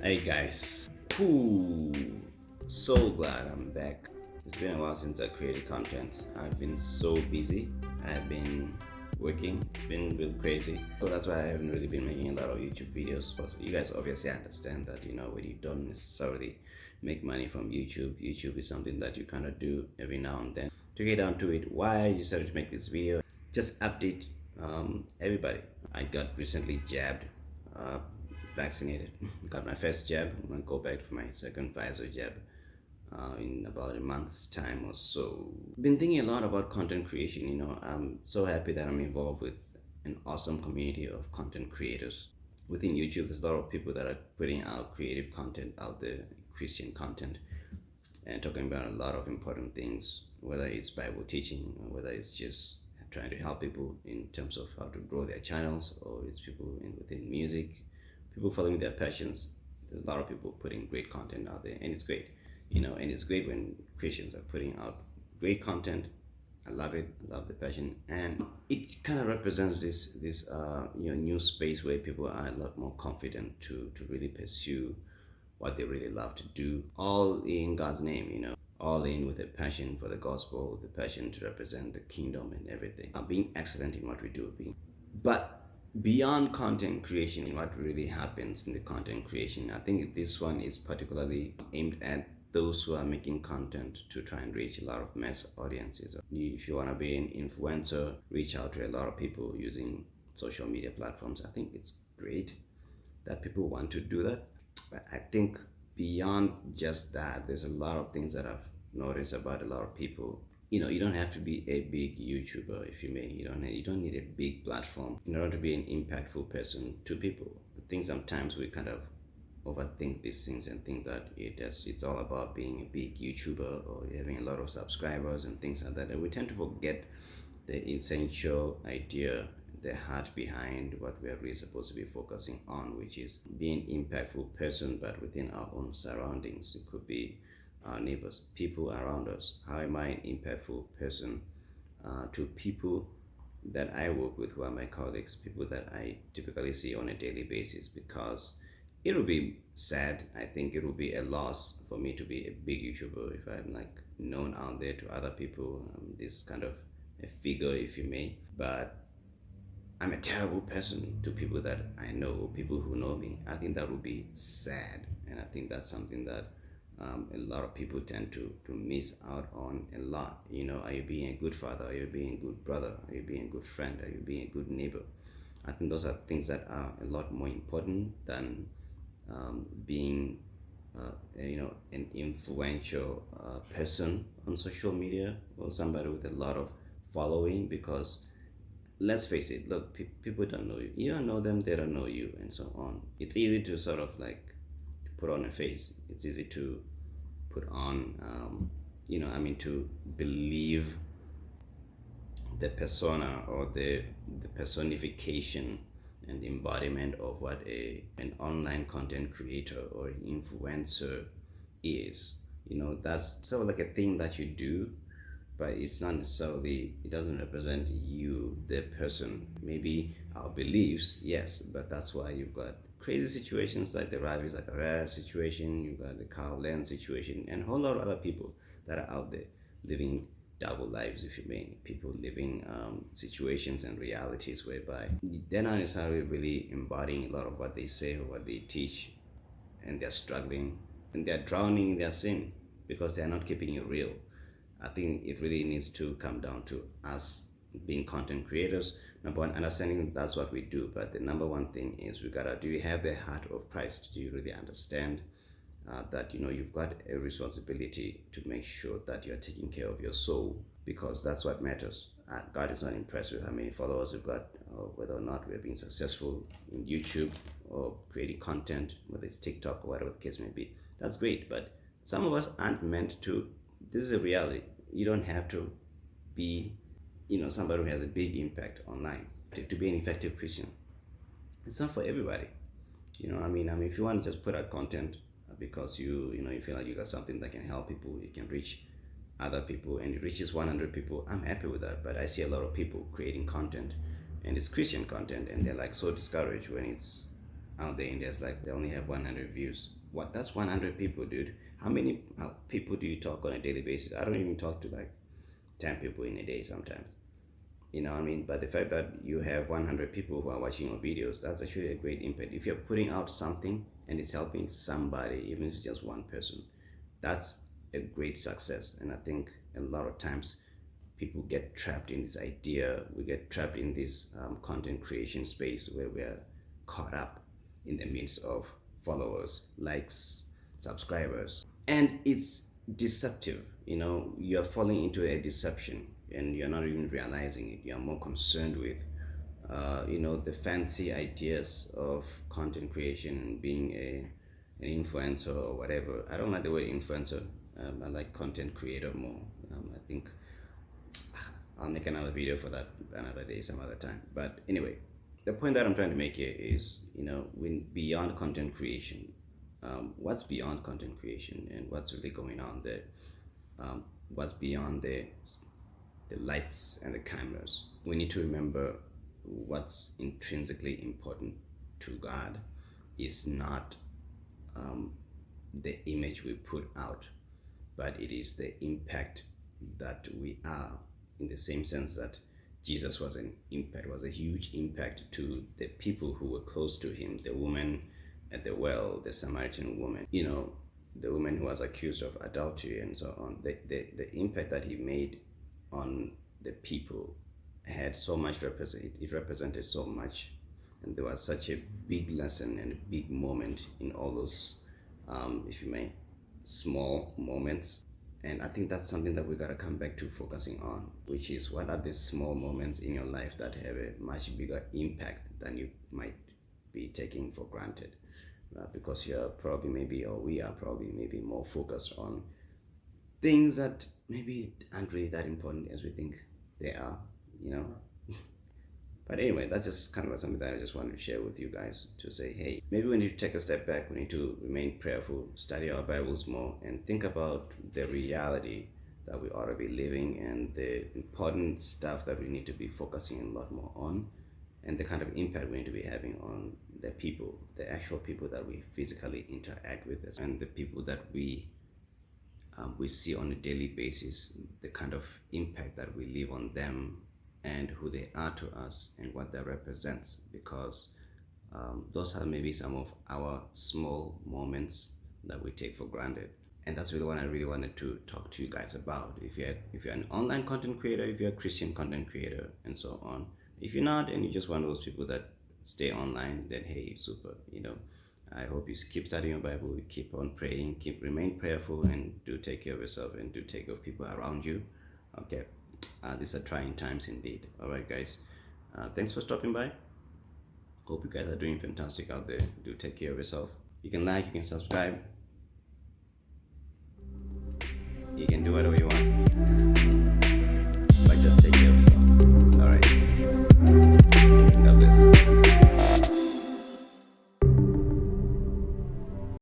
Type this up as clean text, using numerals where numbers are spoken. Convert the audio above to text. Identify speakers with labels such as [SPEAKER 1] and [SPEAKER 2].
[SPEAKER 1] Hey guys, Ooh, so glad I'm back. It's been a while since I created content. I've been so busy. I've been working, been real crazy. So that's why I haven't really been making a lot of YouTube videos. But you guys obviously understand that, when you don't necessarily make money from YouTube, YouTube is something that you kind of do every now and then. To get down to it, why I decided to make this video, just update everybody. I got recently jabbed, uh, vaccinated, got my first jab. I'm gonna go back for my second Pfizer jab in about a month's time or so. Been thinking a lot about content creation. I'm so happy that I'm involved with an awesome community of content creators. Within YouTube, there's a lot of people that are putting out creative content out there, Christian content, and talking about a lot of important things, whether it's Bible teaching or whether it's just trying to help people in terms of how to grow their channels, or it's people within music, people following their passions. There's a lot of people putting great content out there, and it's great, and it's great when Christians are putting out great content. I love it. I love the passion, and it kind of represents this new space where people are a lot more confident to really pursue what they really love to do, all in God's name, all in with a passion for the gospel, the passion to represent the kingdom and everything. Being excellent in what we do, but beyond content creation, what really happens in the content creation, I think this one is particularly aimed at those who are making content to try and reach a lot of mass audiences. If you want to be an influencer, reach out to a lot of people using social media platforms. I think it's great that people want to do that. But I think beyond just that, there's a lot of things that I've noticed about a lot of people. You don't have to be a big YouTuber, if you may. You don't need a big platform in order to be an impactful person to people. I think sometimes we kind of overthink these things and think that it's all about being a big YouTuber or having a lot of subscribers and things like that. And we tend to forget the essential idea, the heart behind what we are really supposed to be focusing on, which is being an impactful person, but within our own surroundings. It could be our neighbors, people around us. How am I an impactful person to people that I work with, who are my colleagues, people that I typically see on a daily basis? Because it will be sad. I think it will be a loss for me to be a big YouTuber if I'm like known out there to other people. This kind of a figure, if you may. But I'm a terrible person to people that I know, people who know me. I think that would be sad, and I think that's something that a lot of people tend to miss out on a lot. Are you being a good father? Are you being a good brother? Are you being a good friend? Are you being a good neighbor? I think those are things that are a lot more important than being, an influential person on social media or somebody with a lot of following. Because let's face it, look, people don't know you. You don't know them, they don't know you, and so on. It's easy to sort of like put on a face. It's easy to put on, to believe the persona or the personification and embodiment of what an online content creator or an influencer is. That's sort of like a thing that you do, but it's not necessarily, it doesn't represent you, the person. Maybe our beliefs, yes, but that's why you've got crazy situations like the Ravi Zachariah situation, you've got the Carl Lenz situation, and a whole lot of other people that are out there living double lives, if you may. People living situations and realities whereby they're not necessarily really embodying a lot of what they say or what they teach, and they're struggling and they're drowning in their sin because they're not keeping it real. I think it really needs to come down to us being content creators. Number one, understanding that's what we do. But the number one thing is do you have the heart of Christ? Do you really understand that you've got a responsibility to make sure that you're taking care of your soul, because that's what matters. God is not impressed with how many followers we've got, or whether or not we're being successful in YouTube or creating content, whether it's TikTok or whatever the case may be. That's great, but some of us aren't meant to. This is a reality. You don't have to be, somebody who has a big impact online to be an effective Christian. It's not for everybody. If you want to just put out content because you feel like you got something that can help people, you can reach other people, and it reaches 100 people, I'm happy with that. But I see a lot of people creating content, and it's Christian content, and they're like so discouraged when it's out there and there's like they only have 100 views. What? That's 100 people, dude. How many people do you talk on a daily basis? I don't even talk to like 10 people in a day sometimes. You know what I mean? But the fact that you have 100 people who are watching your videos, that's actually a great impact. If you're putting out something and it's helping somebody, even if it's just one person, that's a great success. And I think a lot of times people get trapped in this idea, we get trapped in this content creation space where we're caught up in the midst of followers, likes, subscribers. And it's deceptive. You know, you're falling into a deception and you're not even realizing it. You're more concerned with, the fancy ideas of content creation and being an influencer or whatever. I don't like the word influencer. I like content creator more. I think I'll make another video for that another day, some other time. But anyway, the point that I'm trying to make here is, when beyond content creation, what's beyond content creation and what's really going on there? What's beyond the lights and the cameras? We need to remember what's intrinsically important to God is not the image we put out, but it is the impact that we are, in the same sense that Jesus was a huge impact to the people who were close to him, the woman at the well, the Samaritan woman, the woman who was accused of adultery and so on. The impact that he made on the people had so much it represented so much, and there was such a big lesson and a big moment in all those, if you may, small moments. And I think that's something that we got to come back to focusing on, which is what are these small moments in your life that have a much bigger impact than you might be taking for granted, because you're probably maybe, or we are probably maybe more focused on things that maybe aren't really that important as we think they are, But anyway, that's just kind of something that I just wanted to share with you guys, to say, hey, maybe we need to take a step back. We need to remain prayerful, study our Bibles more, and think about the reality that we ought to be living and the important stuff that we need to be focusing a lot more on, and the kind of impact we need to be having on the people, the actual people that we physically interact with, and the people that we see on a daily basis, the kind of impact that we leave on them and who they are to us and what that represents, because those are maybe some of our small moments that we take for granted. And that's really what I really wanted to talk to you guys about. If you're an online content creator, if you're a Christian content creator, and so on. If you're not, and you're just one of those people that stay online, then hey, super. I hope you keep studying your Bible, keep on praying, remain prayerful, and do take care of yourself and do take care of people around you. Okay. These are trying times indeed. All right, guys. Thanks for stopping by. Hope you guys are doing fantastic out there. Do take care of yourself. You can like, you can subscribe. You can do whatever you want.